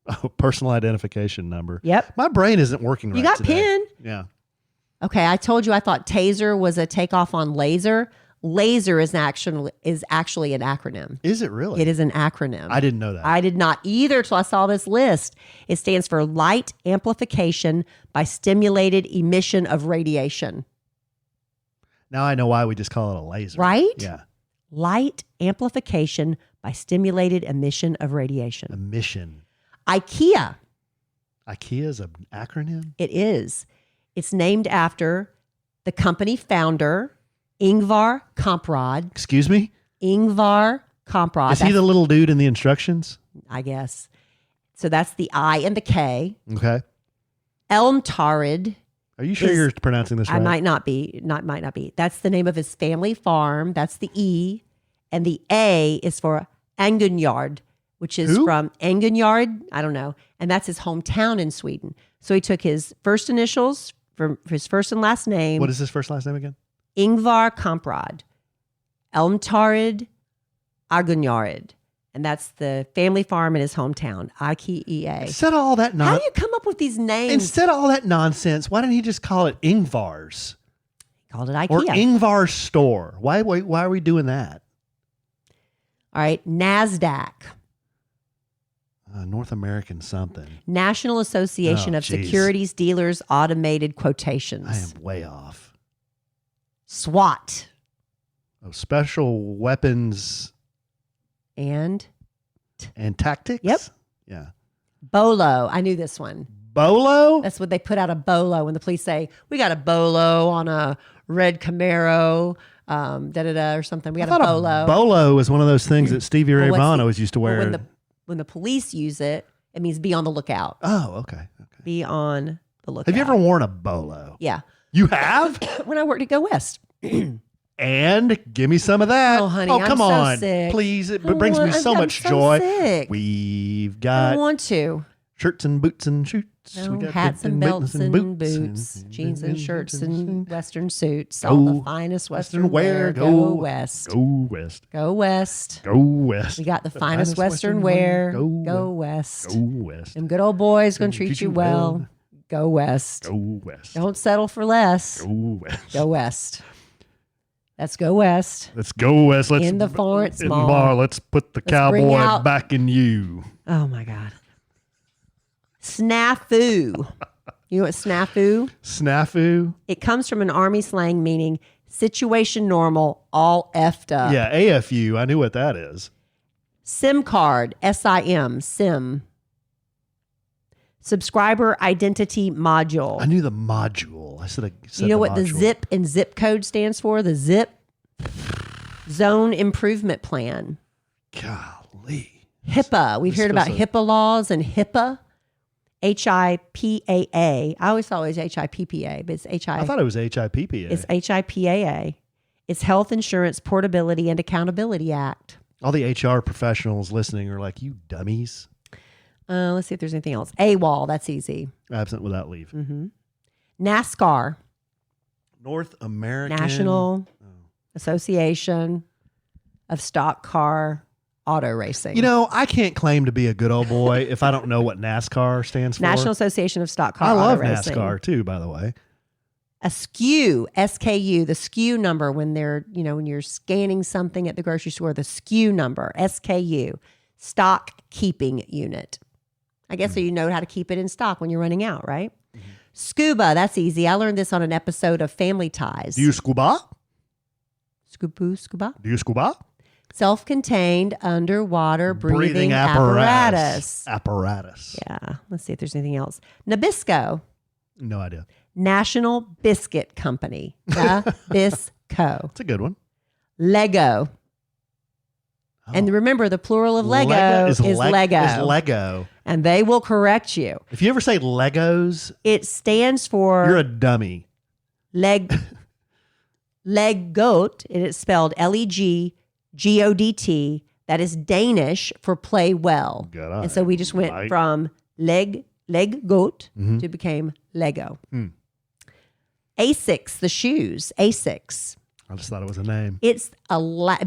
Oh, personal identification number. Yep. My brain isn't working right You got today. PIN. Yeah. Okay, I told you I thought taser was a takeoff on laser. Laser is actually an acronym. Is it really? It is an acronym. I didn't know that. I did not either till I saw this list. It stands for light amplification by stimulated emission of radiation. Now I know why we just call it a laser. Right? Yeah. Light amplification by stimulated emission of radiation. Emission. IKEA. IKEA is an acronym? It is. It's named after the company founder, Ingvar Kamprad. Excuse me? Ingvar Kamprad. Is he the little dude in the instructions? I guess. So that's the I and the K. Okay. Elmtarid. Are you sure you're pronouncing this right? I might not be. Might not be. That's the name of his family farm. That's the E. And the A is for Angunyard, which is from Angunyard. I don't know. And that's his hometown in Sweden. So he took his first initials for his first and last name. What is his first last name again? Ingvar Kamprad. Elmtarid Agunyarid. And that's the family farm in his hometown, IKEA. Instead of all that How do you come up with these names? Instead of all that nonsense, why didn't he just call it Ingvar's? He called it IKEA. Or Ingvar's store. Why are we doing that? All right, NASDAQ. North American something. National Association of Securities Dealers Automated Quotations. I am way off. SWAT. Oh, Special Weapons and Tactics? Yep. Yeah. BOLO. I knew this one. BOLO? That's what they put out, a BOLO, when the police say, we got a BOLO on a red Camaro, or something. We got a BOLO. BOLO is one of those things that Stevie Ray Vaughan always used to wear. When the police use it, it means be on the lookout. Oh, okay. Be on the lookout. Have you ever worn a BOLO? Yeah. You have? When I worked at Go West. And give me some of that. Oh, honey, come I'm so on. sick. Please. It brings me so much so joy. sick. We've I got don't want to. shirts and boots and shoots. No, We got hats and belts and boots, jeans and shirts and Western suits. All the finest Western wear. Go West. Go West. Go West. Go West. We got the finest Western wear. Go West. Go West. Them good old boys going to treat you well. Go West. Go West. Don't settle for less. Go West. Go West. Let's go West. Let's go West. Let's in the Fort Small. Bar. Let's put the cowboy back in you. Oh my God. Snafu. You know what snafu? Snafu? It comes from an Army slang meaning situation normal, all effed up. Yeah, AFU. I knew what that is. SIM card, SIM, SIM. Subscriber identity module. I knew the module. I said you know what the zip and zip code stands for? The zip zone improvement plan. Golly. HIPAA. We've heard about HIPAA laws and HIPAA. HIPAA. I always thought it was HIPPA, but it's I thought it was HIPPA. It's HIPAA. It's Health Insurance Portability and Accountability Act. All the HR professionals listening are like, you dummies. Let's see if there's anything else. AWOL, that's easy. Absent without leave. Mm-hmm. NASCAR. North American National Association of Stock Car Auto Racing. You know, I can't claim to be a good old boy if I don't know what NASCAR stands for. National Association of Stock Car I Auto love Racing. NASCAR too, by the way. A SKU, SKU, the SKU number when they're, when you're scanning something at the grocery store, the SKU number, SKU, stock keeping unit. I guess so you know how to keep it in stock when you're running out, right? Mm-hmm. Scuba, that's easy. I learned this on an episode of Family Ties. Do you scuba? Scuba? Do you scuba? Self-contained underwater breathing apparatus. Yeah. Let's see if there's anything else. Nabisco. No idea. National Biscuit Company. Nabisco. It's a good one. Lego. Oh. And remember, the plural of Lego is Lego. Is Lego. And they will correct you. If you ever say Legos, it stands for... You're a dummy. Legoat. And it's spelled Legodt. That is Danish for play well. And so we just went from Legoat to became Lego. Asics, the shoes. Asics. I just thought it was a name. It's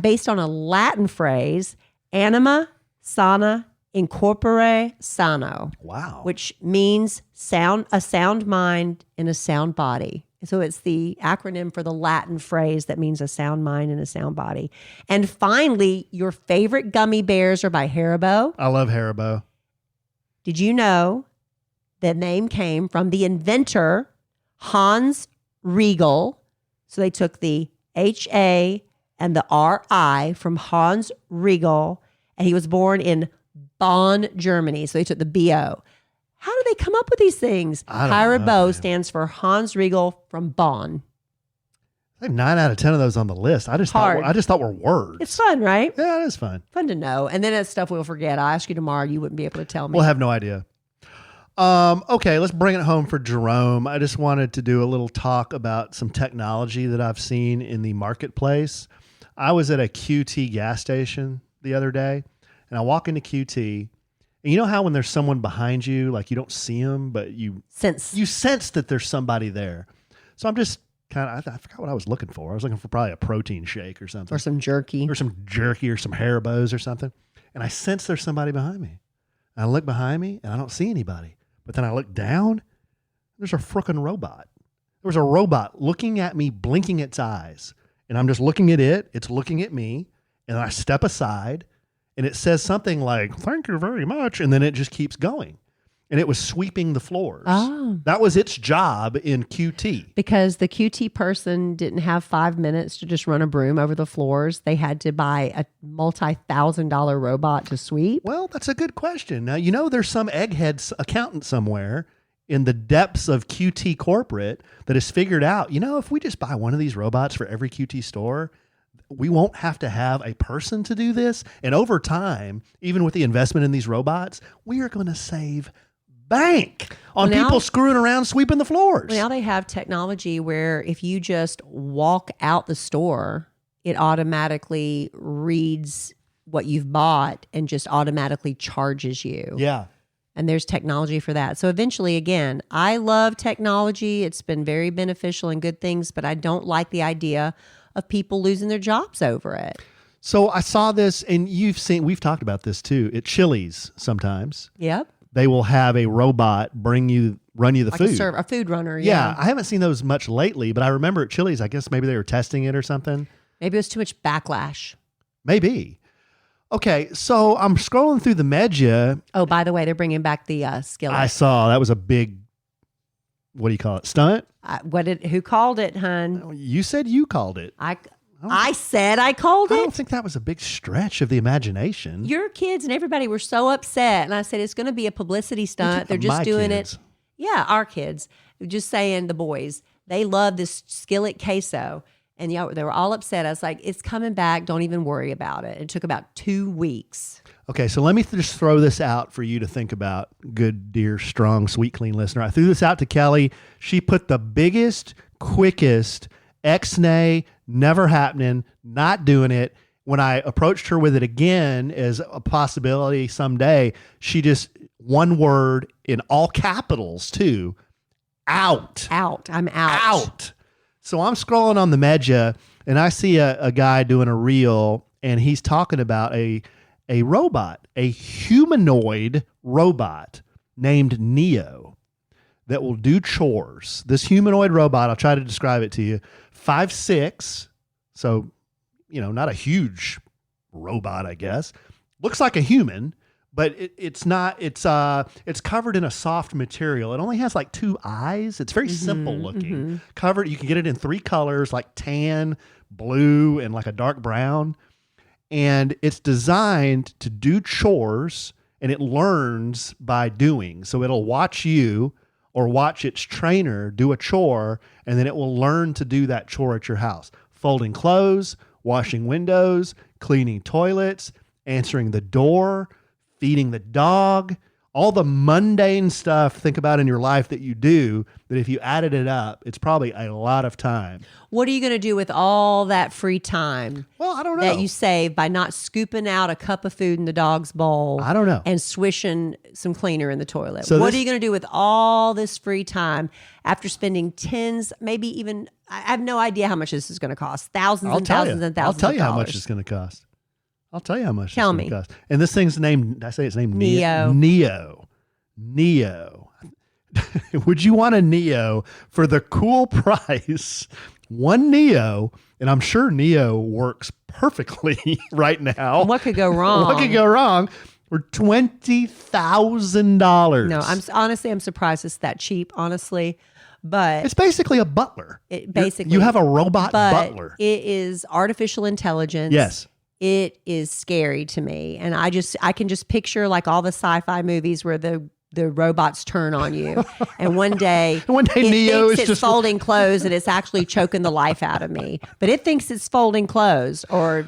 based on a Latin phrase, anima sana incorpore sano. Wow. Which means a sound mind in a sound body. So it's the acronym for the Latin phrase that means a sound mind and a sound body. And finally, your favorite gummy bears are by Haribo. I love Haribo. Did you know the name came from the inventor, Hans Riegel? So they took the H-A and the R-I from Hans Riegel, and he was born in Bonn, Germany. So they took the B-O. How do they come up with these things? Haribo stands for Hans Riegel from Bonn. I have 9 out of 10 of those on the list. I just thought were words. It's fun, right? Yeah, it is fun. Fun to know. And then it's stuff we'll forget. I'll ask you tomorrow. You wouldn't be able to tell me. We'll have no idea. Okay, let's bring it home for Jerome. I just wanted to do a little talk about some technology that I've seen in the marketplace. I was at a QT gas station the other day, and I walk into QT, and you know how when there's someone behind you, like you don't see them, but you sense that there's somebody there. So I'm just I forgot what I was looking for. I was looking for probably a protein shake or something. Or some jerky. Or some Haribos or something. And I sense there's somebody behind me. And I look behind me, and I don't see anybody. But then I look down, there's a frickin' robot. There was a robot looking at me, blinking its eyes. And I'm just looking at it. It's looking at me. And I step aside, and it says something like, "Thank you very much." And then it just keeps going. And it was sweeping the floors. Oh. That was its job in QT. Because the QT person didn't have 5 minutes to just run a broom over the floors. They had to buy a multi-$1,000 robot to sweep. Well, that's a good question. Now, there's some egghead accountant somewhere in the depths of QT corporate that has figured out, if we just buy one of these robots for every QT store, we won't have to have a person to do this. And over time, even with the investment in these robots, we are going to save bank on people screwing around sweeping the floors. Well, now they have technology where if you just walk out the store, it automatically reads what you've bought and just automatically charges you. Yeah. And there's technology for that. So eventually, again, I love technology. It's been very beneficial and good things, but I don't like the idea of people losing their jobs over it. So I saw this, and we've talked about this too, at Chili's sometimes. Yep. They will have a robot run you the Like food. a food runner. Yeah. I haven't seen those much lately, but I remember at Chili's, I guess maybe they were testing it or something. Maybe it was too much backlash. Maybe. Okay, so I'm scrolling through the media. Oh, by the way, they're bringing back the skillet. I saw that was a big, what do you call it, stunt? Who called it, hun? You said you called it. I said I called I it. don't think that was a big stretch of the imagination. Your kids and everybody were so upset. And I said, it's going to be a publicity stunt. They're just doing it. Yeah, our kids. Just saying the boys. They love this skillet queso. And they were all upset. I was like, it's coming back. Don't even worry about it. It took about 2 weeks. Okay, so let me just throw this out for you to think about, good, dear, strong, sweet, clean listener. I threw this out to Kelly. She put the biggest, quickest, ex-nay, never happening, not doing it. When I approached her with it again as a possibility someday, she just, one word in all capitals too, out. Out. I'm out. Out. So I'm scrolling on the media and I see a guy doing a reel, and he's talking about a robot, a humanoid robot named Neo that will do chores. This humanoid robot, I'll try to describe it to you, 5'6", so, not a huge robot, I guess. Looks like a human, but it's not. It's covered in a soft material. It only has like 2 eyes. It's very simple looking. Mm-hmm. Covered. You can get it in 3 colors, like tan, blue, and like a dark brown. And it's designed to do chores, and it learns by doing. So it'll watch you or watch its trainer do a chore, and then it will learn to do that chore at your house. Folding clothes, washing windows, cleaning toilets, answering the door, feeding the dog, all the mundane stuff think about in your life that you do, that if you added it up, it's probably a lot of time. What are you going to do with all that free time? Well, I don't know. That you save by not scooping out a cup of food in the dog's bowl. I don't know. And swishing some cleaner in the toilet. So what are you going to do with all this free time after spending tens, maybe even, I have no idea how much this is going to cost. Thousands and thousands and thousands of dollars. I'll tell you how much it's going to cost. Tell me. Cost. And this thing's named, did I say its name? Neo. Neo. Would you want a Neo for the cool price? One Neo, and I'm sure Neo works perfectly right now. What could go wrong? What could go wrong? For $20,000. No, I'm surprised it's that cheap, honestly. But it's basically a butler. You have a robot butler. It is artificial intelligence. Yes. It is scary to me. And I can just picture like all the sci-fi movies where the robots turn on you. And one day Neo thinks is it's folding clothes and it's actually choking the life out of me. But it thinks it's folding clothes, or,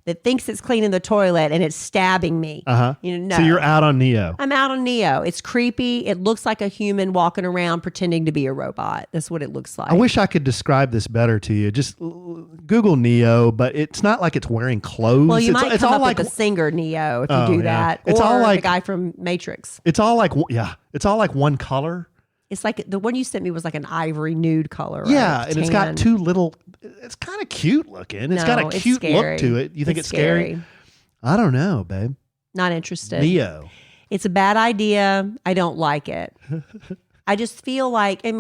that thinks it's cleaning the toilet and it's stabbing me. Uh-huh. No. So you're out on Neo. I'm out on Neo. It's creepy. It looks like a human walking around pretending to be a robot. That's what it looks like. I wish I could describe this better to you. Just Google Neo, but it's not like it's wearing clothes. Well, you might come up like with the singer Neo if you do that. It's or all like the guy from Matrix. It's all like one color. It's like the one you sent me was like an ivory nude color. Right? Yeah, and it's got 2 little. It's kind of cute looking. It's got a cute look to it. You think it's scary? I don't know, babe. Not interested. Neo. It's a bad idea. I don't like it. I just feel like, I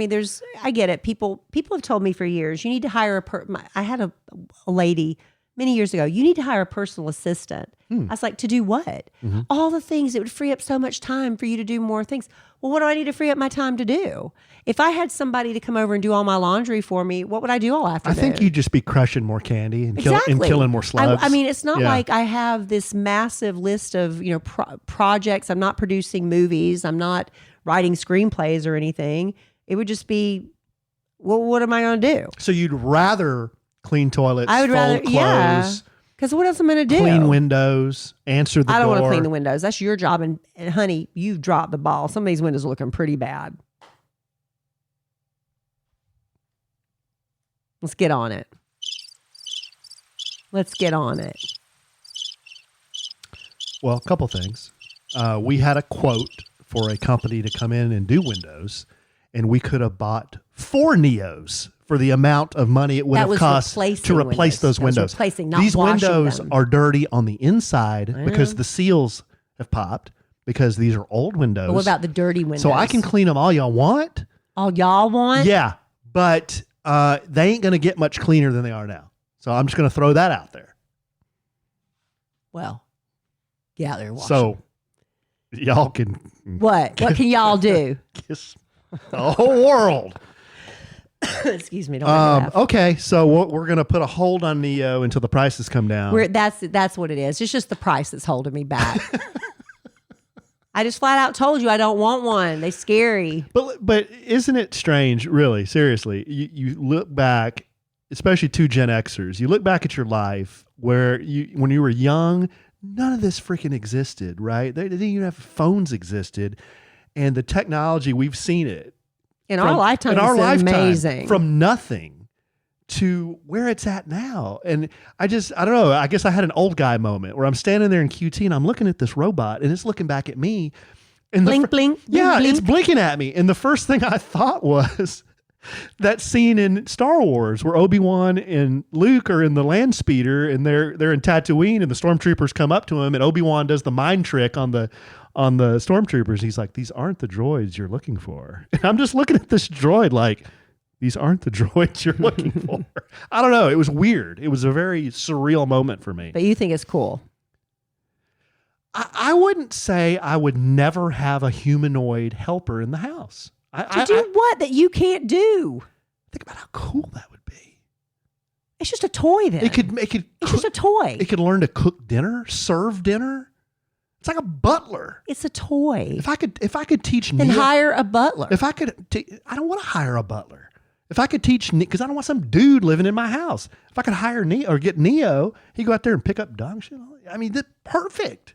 get it. People have told me for years, you need to hire I had a lady many years ago, you need to hire a personal assistant. I was like, to do what? Mm-hmm. All the things. It would free up so much time for you to do more things. Well, what do I need to free up my time to do? If I had somebody to come over and do all my laundry for me, what would I do all afternoon? I think you'd just be crushing more candy and, killing more slugs. It's not like I have this massive list of projects. I'm not producing movies. I'm not writing screenplays or anything. It would just be, well, what am I going to do? So you'd rather clean toilets, I would rather, fold clothes, Because what else am I going to do? Clean windows, answer the door. I don't want to clean the windows. That's your job. And honey, you've dropped the ball. Some of these windows are looking pretty bad. Let's get on it. Let's get on it. Well, a couple things. We had a quote for a company to come in and do windows, and we could have bought 4 Neos for the amount of money it would have cost to replace those windows. These windows are dirty on the inside because the seals have popped because these are old windows. But what about the dirty windows? So I can clean them all y'all want. All y'all want? Yeah, but they ain't going to get much cleaner than they are now. So I'm just going to throw that out there. Well, get out there and wash So y'all can... What? What can y'all do? Kiss the whole world. Excuse me. Don't make me laugh. Okay, so we're going to put a hold on Neo until the prices come down. That's what it is. It's just the price that's holding me back. I just flat out told you I don't want one. They're scary. But isn't it strange, really, seriously? You look back, especially 2 Gen Xers, you look back at your life where when you were young, none of this freaking existed, right? They didn't even have phones existed. And the technology, we've seen it. In our lifetime, it's amazing. From nothing to where it's at now. And I don't know, I guess I had an old guy moment where I'm standing there in QT and I'm looking at this robot and it's looking back at me. And blink, blink. Yeah, blink. it's blinking at me. And the first thing I thought was that scene in Star Wars where Obi-Wan and Luke are in the land speeder and they're in Tatooine and the stormtroopers come up to him and Obi-Wan does the mind trick on the stormtroopers. He's like, these aren't the droids you're looking for. And I'm just looking at this droid like, these aren't the droids you're looking for. I don't know. It was weird. It was a very surreal moment for me. But you think it's cool? I wouldn't say I would never have a humanoid helper in the house. To do what that you can't do? Think about how cool that would be. It's just a toy then. It's just a toy. It could learn to cook dinner, serve dinner. It's like a butler. It's a toy. If I could teach Neo, hire a butler. If I could, I don't want to hire a butler. If I could teach, because I don't want some dude living in my house. If I could hire Neo or get Neo, he'd go out there and pick up dog shit. I mean, perfect.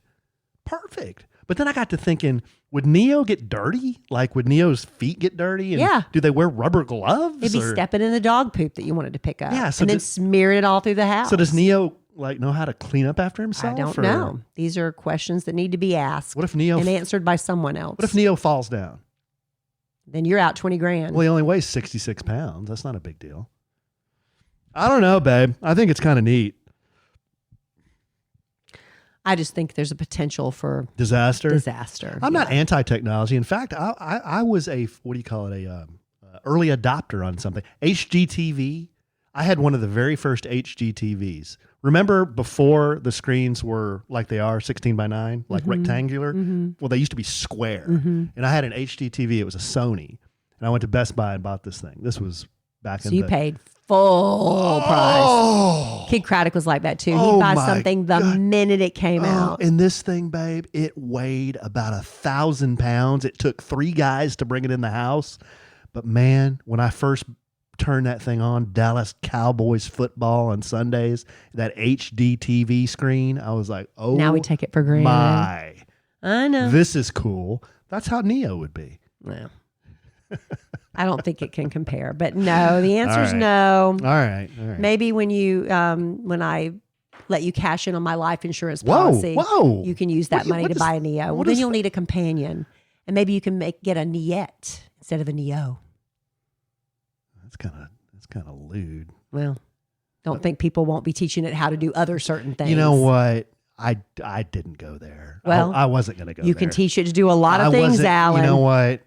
But then I got to thinking, would Neo get dirty? Like, would Neo's feet get dirty? And yeah. Do they wear rubber gloves? It'd be stepping in the dog poop that you wanted to pick up. Yeah. And then smearing it all through the house. So does Neo know how to clean up after himself? I don't know. These are questions that need to be asked. What if Neo and answered by someone else? What if Neo falls down? Then you're out $20,000. Well, he only weighs 66 pounds. That's not a big deal. I don't know, babe. I think it's kind of neat. I just think there's a potential for disaster. I'm not anti-technology. In fact, I was a early adopter on something. HGTV. I had one of the very first HGTVs. Remember before the screens were like they are, 16 by 9, like rectangular? Mm-hmm. Well, they used to be square. Mm-hmm. And I had an HGTV. It was a Sony. And I went to Best Buy and bought this thing. This was back in the... So you paid full price. Kid Craddock was like that too. He'd buy something the minute it came out. And this thing, babe, it weighed about 1,000 pounds. It took 3 guys to bring it in the house. But man, when I first turned that thing on, Dallas Cowboys football on Sundays, that HD TV screen, I was like, oh, now we take it for granted. I know. This is cool. That's how Neo would be. Yeah. I don't think it can compare, but no, the answer is no. All right. Maybe when I let you cash in on my life insurance policy, you can use that money to buy a Neo. Well, then you'll need a companion, and maybe you can get a Niette instead of a Neo. That's kind of lewd. Well, don't think people won't be teaching it how to do other certain things. You know what? I didn't go there. Well, I wasn't going to go there. You can teach it to do a lot of things, Alan. You know what?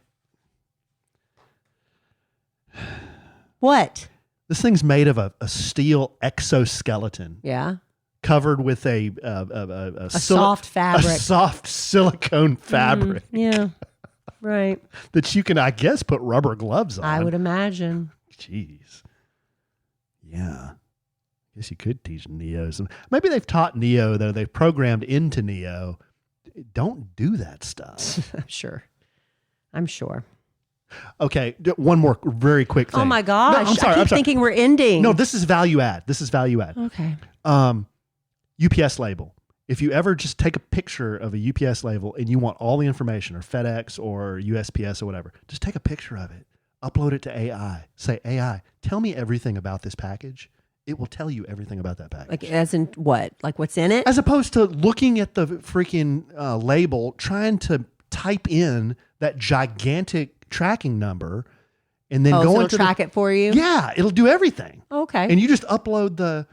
What? This thing's made of a steel exoskeleton. Yeah. Covered with a soft fabric. A soft silicone fabric. Yeah. Right. That you can, I guess, put rubber gloves on. I would imagine. Jeez. Yeah. Guess you could teach Neo some. Maybe they've taught Neo, though. They've programmed into Neo. Don't do that stuff. I'm sure. Okay, one more very quick thing. Oh my gosh. No, I'm sorry, I keep thinking we're ending. No, this is value add. Okay. UPS label. If you ever just take a picture of a UPS label and you want all the information, or FedEx or USPS or whatever, just take a picture of it, upload it to AI. Say, AI, tell me everything about this package. It will tell you everything about that package. Like as in what? Like what's in it? As opposed to looking at the freaking label, trying to type in that gigantic tracking number, and then so going it'll to track it for you? Yeah, it'll do everything. Okay. And you just upload the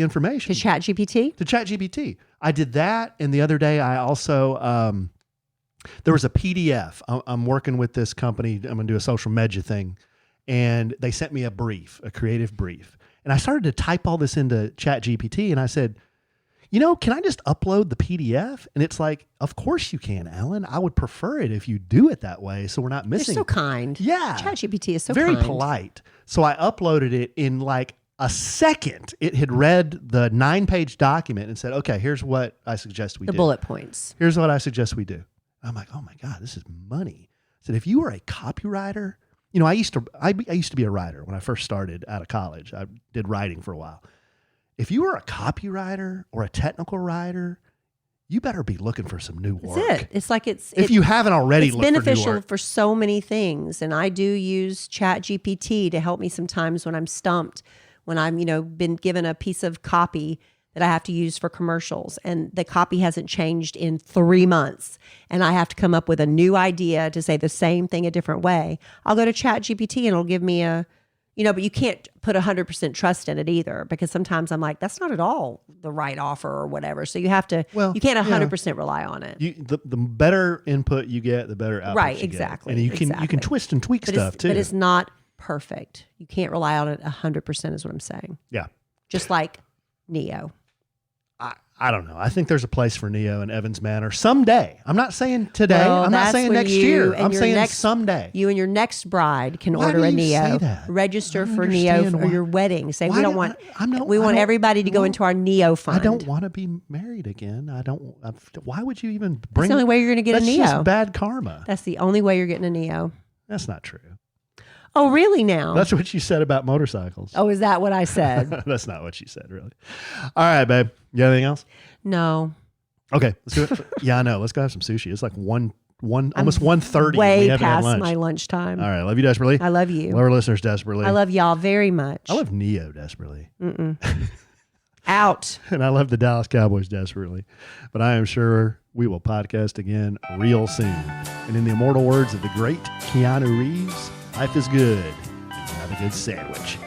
information To ChatGPT? to ChatGPT. I did that, and the other day I also there was a PDF. I'm working with this company. I'm going to do a social media thing, and they sent me a creative brief, and I started to type all this into ChatGPT, and I said, can I just upload the PDF? And it's like, of course you can, Alan. I would prefer it if you do it that way, so we're not missing. You're so kind. Yeah, ChatGPT is so very kind. polite. So I uploaded it in like a second. It had read the 9-page document and said, okay, here's what I suggest we do. The bullet points. Here's what I suggest we do. I'm like, oh my God, this is money. I said, if you were a copywriter, I used to be a writer when I first started out of college. I did writing for a while. If you were a copywriter or a technical writer, you better be looking for some new work. That's it. It's like if you haven't already it's looked for new beneficial work. for so many things. And I do use ChatGPT to help me sometimes when I'm stumped, when I'm, been given a piece of copy that I have to use for commercials and the copy hasn't changed in 3 months and I have to come up with a new idea to say the same thing a different way. I'll go to ChatGPT and it'll give me but you can't put 100% trust in it either, because sometimes I'm like, that's not at all the right offer or whatever. So you have to, you can't 100% rely on it. The better input you get, the better output right, you exactly. get. And you can twist and tweak stuff too. But it's not perfect. You can't rely on it 100% is what I'm saying. Yeah. Just like Neo. I don't know. I think there's a place for Neo in Evans Manor someday. I'm not saying today. Well, I'm not saying next year. I'm saying someday. You and your next bride can Why order do a you Neo. say that? Register for understand Neo for why- your wedding. Say Why we don't do- want. I don't- we I want don't- everybody to go well, into our Neo fund. I don't want to be married again. Why would you even bring? That's the only way you're going to get a That's Neo. just bad karma. That's the only way you're getting a Neo. That's not true. Oh, really? Now? That's what you said about motorcycles. Oh, is that what I said? That's not what you said, really. All right, babe. You got anything else? No. Okay, let's do it. Yeah, I know. Let's go have some sushi. It's like almost 1:30. Way we haven't had past lunch. my lunchtime. All right, love you desperately. I love you. Love our listeners desperately. I love y'all very much. I love Neo desperately. Out. And I love the Dallas Cowboys desperately. But I am sure we will podcast again real soon. And in the immortal words of the great Keanu Reeves, life is good. Have a good sandwich.